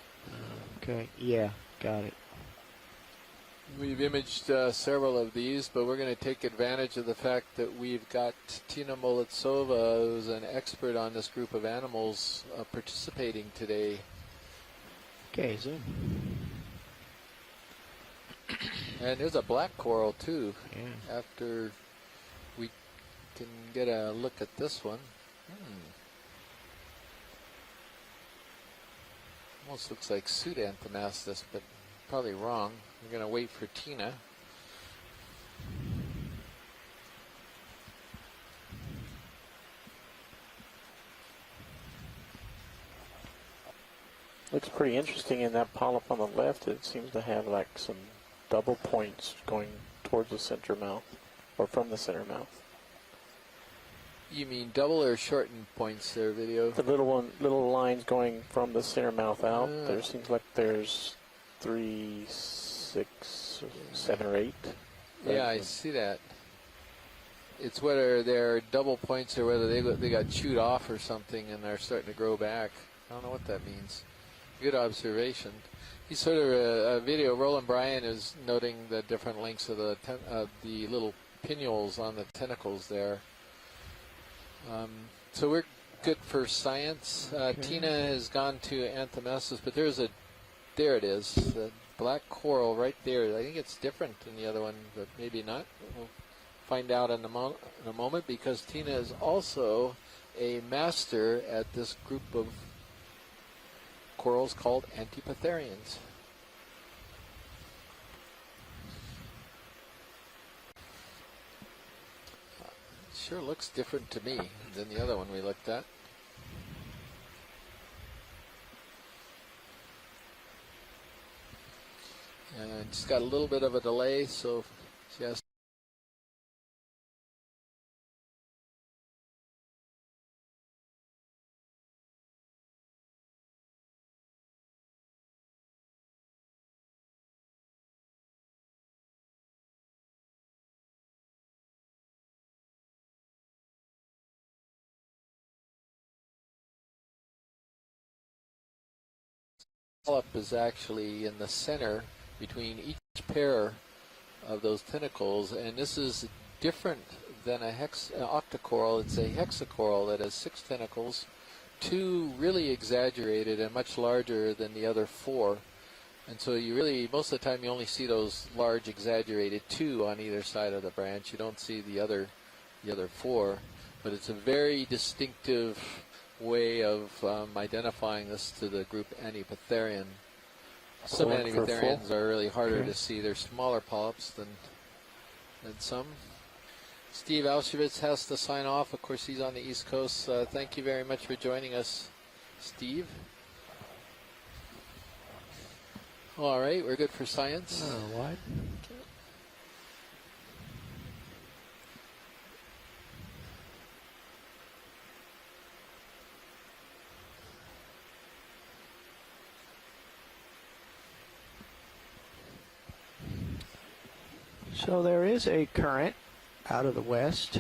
Okay, yeah, got it. We've imaged several of these, but we're going to take advantage of the fact that we've got Tina Molitsova, who's an expert on this group of animals, participating today. Okay, zoom. And there's a black coral, too. Yeah. After we can get a look at this one. Almost looks like Pseudanthomastus, but probably wrong. We're going to wait for Tina. Looks pretty interesting in that polyp on the left. It seems to have like some double points going towards the center mouth, or from the center mouth. You mean double or shortened points there, video? The little lines going from the center mouth out. There seems like there's 3, 6, 7, or 8. Yeah, I see that. It's whether they're double points or whether they got chewed off or something and they're starting to grow back. I don't know what that means. Good observation. He's sort of a video. Roland Bryan is noting the different lengths of the little pinnules on the tentacles there. So we're good for science. Okay. Tina has gone to Anthomesis, but there it is, the black coral right there. I think it's different than the other one, but maybe not. We'll find out in a moment, because Tina is also a master at this group of corals called Antipitherians. Sure looks different to me than the other one we looked at. And she's got a little bit of a delay, so she has polyp is actually in the center between each pair of those tentacles, and this is different than an octocoral. It's a hexacoral that has 6 tentacles, 2 really exaggerated and much larger than the other 4. And so you really, most of the time, you only see those large exaggerated 2 on either side of the branch. You don't see the other 4, but it's a very distinctive way of identifying this to the group Antipitherian. Some Antipitherians are really harder to see. They're smaller polyps than some. Steve Auschwitz has to sign off. Of course, he's on the East Coast. Thank you very much for joining us, Steve. All right, we're good for science. What? So there is a current out of the west.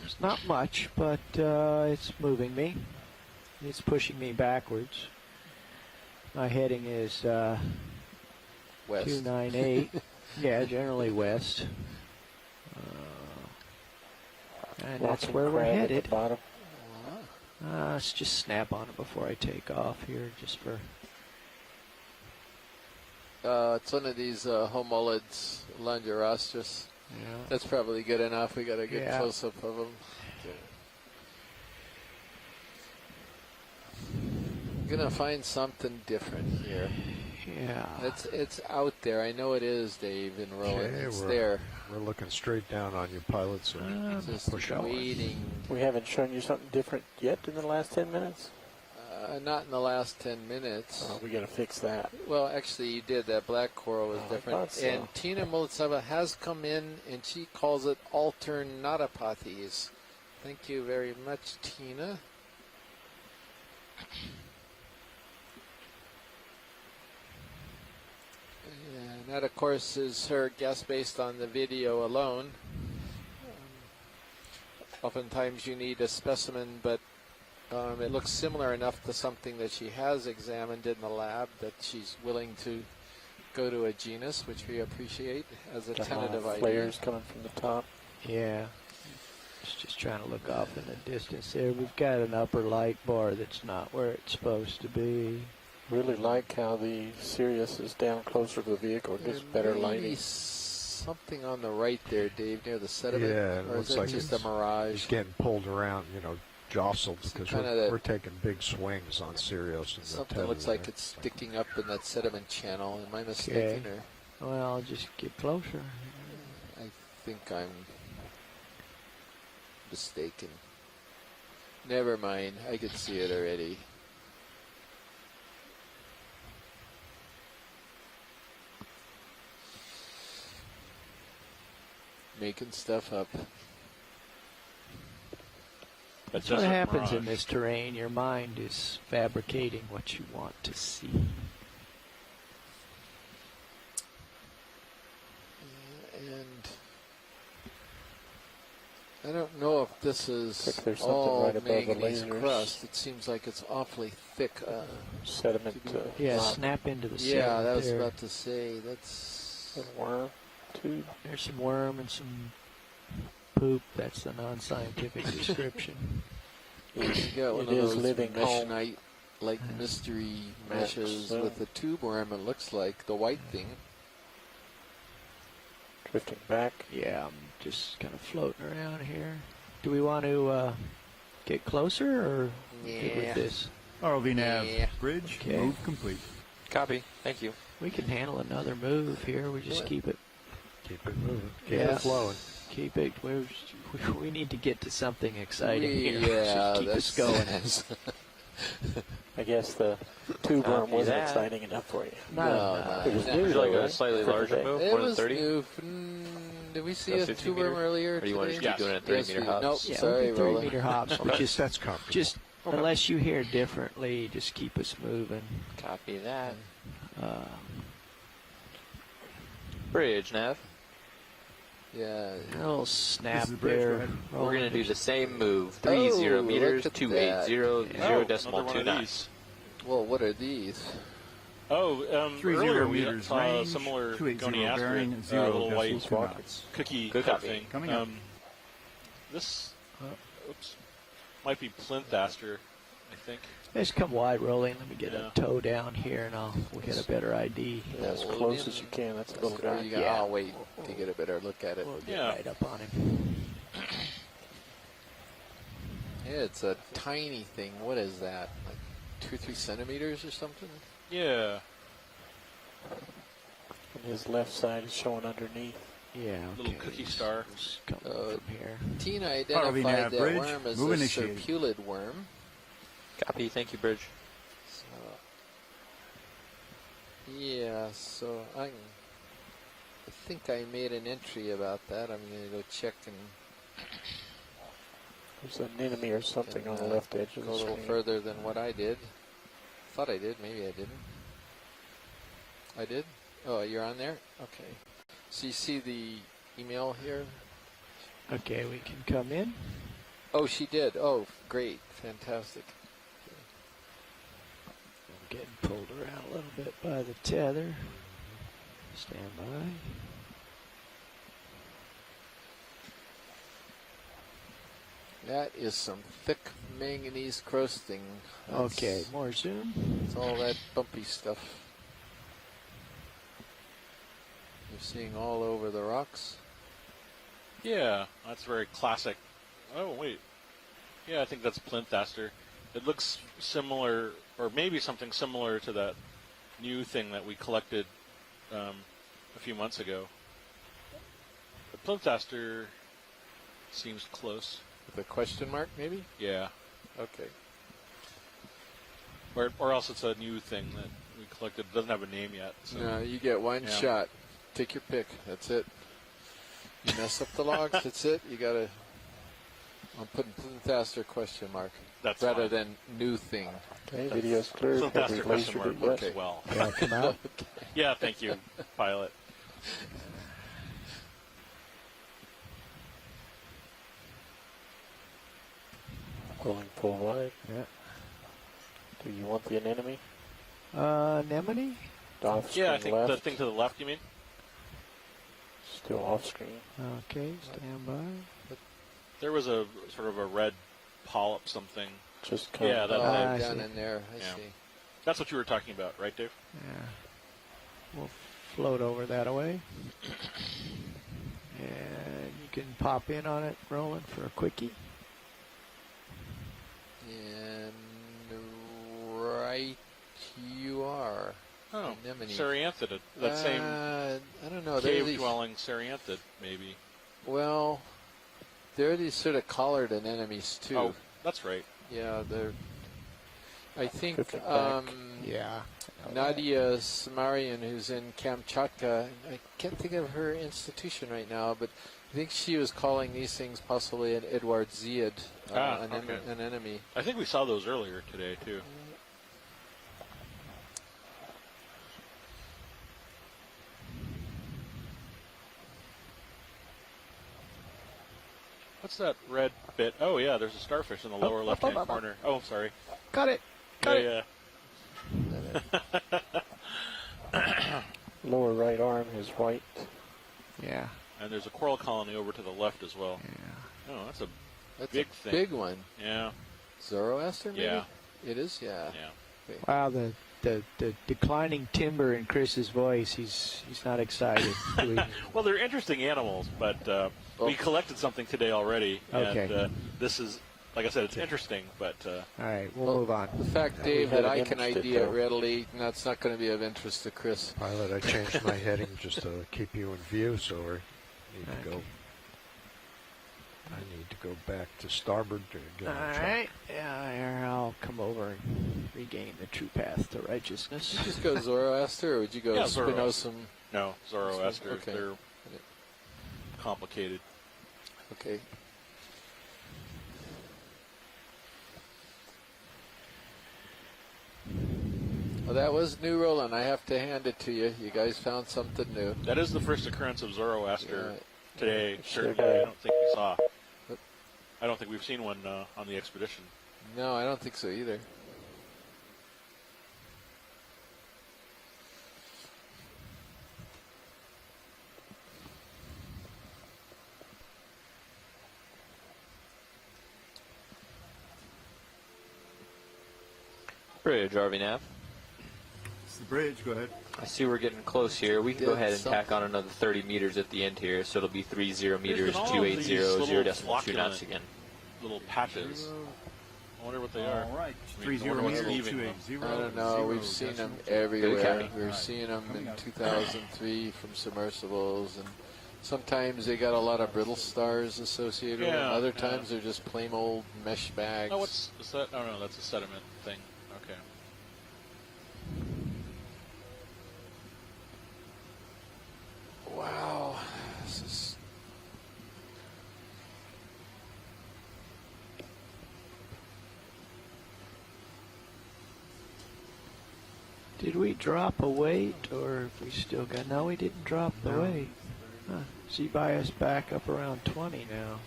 It's not much, but it's moving me. It's pushing me backwards. My heading is west. 298. Yeah, generally west. And that's where we're headed. Let's just snap on it before I take off here, just for... it's one of these homolids, Langerostris. Yeah. That's probably good enough. We got a good close-up of them. I'm gonna find something different here. Yeah. It's out there. I know it is, Dave and Roland. It's there. We're looking straight down on you, pilots. And just waiting. We haven't shown you something different yet in the last 10 minutes? Not in the last 10 minutes. Oh, we got to fix that. Well, actually, you did. That black coral was different. So. And Tina Molitseva has come in, and she calls it alternatipathes. Thank you very much, Tina. And that, of course, is her guess based on the video alone. Oftentimes you need a specimen, but it looks similar enough to something that she has examined in the lab that she's willing to go to a genus, which we appreciate as a tentative idea. Flares coming from the top. Yeah. Just trying to look off in the distance there. We've got an upper light bar that's not where it's supposed to be. Really like how the Sirius is down closer to the vehicle. It gives better lighting. Something on the right there, Dave, near the sediment. Yeah, it or looks is it like just a mirage? It's getting pulled around, jostled, because we're taking big swings on Sirius. Something looks like it's sticking up in that sediment channel. Am I mistaken? Okay. Well, I'll just get closer. I think I'm mistaken. Never mind. I could see it already. Making stuff up. That's what happens in this terrain. Your mind is fabricating what you want to see. And I don't know if this is there's all right above the manganese lasers. crust. It seems like it's awfully thick. Sediment. Yeah, snap into the sediment. Yeah, that was there. about to say. That's a worm, too. There's some worm and some poop. That's the non-scientific description. You got one It of is those living home. mesh-nite, like mystery meshes so. with a tube worm. It looks like the white thing. Drifting back. Yeah, I'm just kind of floating around here. Do we want to get closer or get with this? ROV nav bridge, Okay. move complete. Copy. Thank you. We can handle another move here. We just keep it moving. Keep Yeah. it flowing. Keep it. We need to get to something exciting here. Yeah, Just keep us going. I guess the tube worm Copy wasn't that. exciting enough for you. No, It was no. new, Would you like though, a right? slightly larger move, It more than was 30? new. Did we see No, a 50 tube worm meter? earlier Or do you want to today? just keep doing it 30 meter hops? Nope, Yeah, sorry, we can Roland. 3-meter hops. But That's comfortable. just unless you hear differently, just keep us moving. Copy that. Bridge, Nav. Yeah. A little snap This is the bridge, there. go ahead. We're going to do the same move. 30 Oh, meters, look at 280, Oh, 0.29. another one of these. Well, what are these? Oh, 30 earlier we meters saw a range, similar 280 goniaster, bearing, little 0 white decimal 2 knots. cookie Good type copy. thing. Coming up. This, oops, might be plinth aster, I think. Just come wide, rolling. Let me get Yeah. a toe down here, and we'll get a better ID. Yeah, as close as you can. That's a little guy. Yeah. I'll wait to get a better look at it. We'll get Yeah. right up on him. Yeah, it's a tiny thing. What is that? Like 2 or 3 centimeters or something? Yeah, And his left side is showing underneath. Yeah, little cookie star. Just come from here. Tina ROV identified nav that bridge, worm as move a initiated. serpulid worm. Copy. Thank you, Bridge. So I think I made an entry about that. I'm going to go check and There's an enemy or something on the left edge of go the a little screen. further than what I did. Thought I did. Maybe I didn't. I did? Oh, you're on there? Okay. So you see the email here? Okay, we can come in. Oh, she did. Oh, great. Fantastic. I'm getting pulled around a little bit by the tether. Stand by. That is some thick manganese crusting. Okay, more zoom. It's all that bumpy stuff you're seeing all over the rocks. Yeah, that's very classic. Oh, wait. Yeah, I think that's plinth aster. It looks similar, or maybe something similar to that new thing that we collected a few months ago. The plinth aster seems close. With a question mark, maybe? Yeah. Okay. Or else it's a new thing that we collected. It doesn't have a name yet. So. No, you get one Yeah. shot. Take your pick. That's it. You mess up the logs, that's it. You gotta. I'm putting plinth aster question mark. That's rather fine. than new thing. Okay, video's clear. Plinth Have we aster question lasered mark it works yet? well. Can I come out? Yeah, thank you, pilot. Going full wide. Yeah. Do you want the anemone? Anemone? Off Yeah, I screen think the left. thing to the left, you mean? Still off screen. Okay, stand by. There was a sort of a red polyp something. Just kind Yeah, of that, I Down see. in there, I Yeah. see. that's what you were talking about, right, Dave? Yeah. We'll float over that away. And you can pop in on it, Roland, for a quickie. And right you are. Oh, Anemone. Serianthid. That same I don't know. They're these, cave-dwelling Serianthid, maybe. well, there are these sort of collared anemones too. Oh, that's right. Yeah, they're. I think Cooking back. Yeah. Nadia Samarian, who's in Kamchatka, I can't think of her institution right now, but I think she was calling these things possibly an Edwardsiad, an enemy. I think we saw those earlier today, too. What's that red bit? Oh, yeah, there's a starfish in the lower left-hand corner. Oh, sorry. Got it. Got it. Yeah. Lower right arm is white. Yeah. And there's a coral colony over to the left as well. Yeah. Oh, that's a big thing. Big one. Yeah. Zoroaster, maybe? Yeah. It is, yeah. Wow, the declining timbre in Chris's voice, he's not excited. Well, they're interesting animals, but we collected something today already. Okay. And this is, like I said, it's interesting, but... All right, we'll move on. The fact, Dave, that I can ID it readily, that's not going to be of interest to Chris. Pilot, I changed my heading just to keep you in view, so I need to go back to starboard to get All right. Yeah, here, I'll come over and regain the true path to righteousness. Would you just go Zoroaster, or would you go Spinosum? No, Zoroaster. Okay. They're complicated. Okay. Well, that was new, Roland. I have to hand it to you. You guys found something new. That is the first occurrence of Zoroaster today. Certainly, I don't think we saw. I don't think we've seen one on the expedition. No, I don't think so either. Bridge, RV Nav. It's the bridge, go ahead. I see we're getting close here. We can go ahead and tack on another 30 meters at the end here, so it'll be 30 meters, 280, 0.2 knots again. Little patches. I wonder what they are. All right, 30 meters, leaving 280. I don't know. We've seen them everywhere. We were seeing them in 2003 from submersibles, and sometimes they got a lot of brittle stars associated with them. Other times they're just plain old mesh bags. Oh, is that? Oh, no, that's a sediment thing. Okay. Wow. This is... Did we drop a weight, or if we still got... No, we didn't drop the weight. Huh. Z-bias back up around 20 now.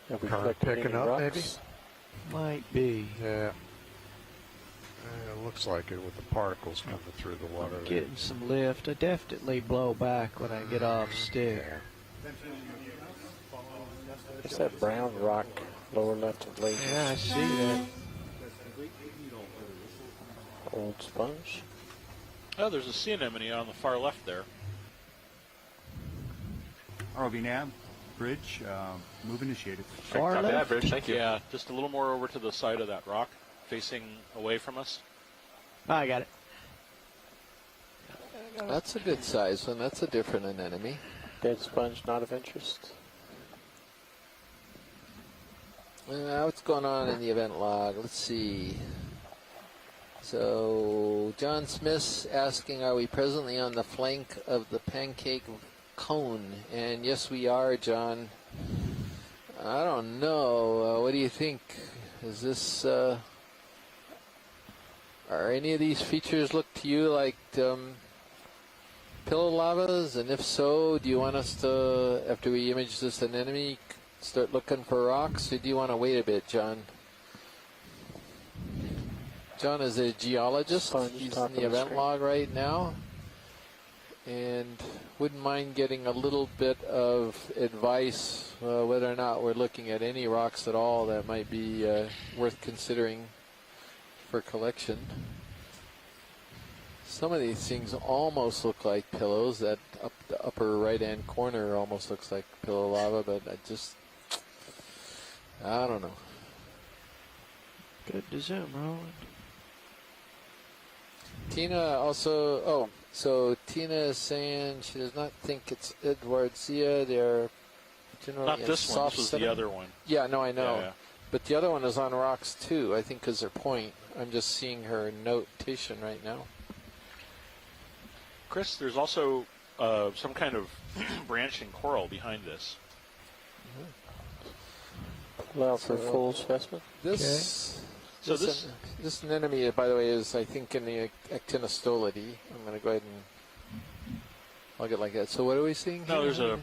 Have we Current picking up, maybe? Might be. Yeah. It looks like it with the particles coming through the water. Getting some lift. I definitely blow back when I get off stick. It's that brown rock lower left of lake. Yeah, I see that. Old sponge. Oh, there's a sea anemone on the far left there. ROV Nav, bridge, move initiated. Far left? Bridge, thank you. Yeah, just a little more over to the side of that rock, facing away from us. Oh, I got it. That's a good size one. That's a different anemone. Dead sponge not of interest. What's going on in the event log? Let's see. So, John Smith's asking, are we presently on the flank of the pancake cone? And yes, we are, John. I don't know. What do you think? Is this... are any of these features look to you like pillow lavas? And if so, do you want us to, after we image this anemone, start looking for rocks? Or do you want to wait a bit, John? John is a geologist. He's in the event log right now. And wouldn't mind getting a little bit of advice whether or not we're looking at any rocks at all that might be worth considering for collection. Some of these things almost look like pillows. That the upper right-hand corner almost looks like pillow lava, but I don't know. Good to zoom, Roland. Tina also, Tina is saying she does not think it's Edwardsia. They're generally not this one, this was sediment. the other one. Yeah, no, I know. Yeah. But the other one is on rocks too, I think, because they're point. I'm just seeing her notation right now. Chris, there's also some kind of branching coral behind this. Allow for full specimen. This This anemone, by the way, is I think in the actinostolidae. I'm going to go ahead and log it like that. So what are we seeing? No, here? there's a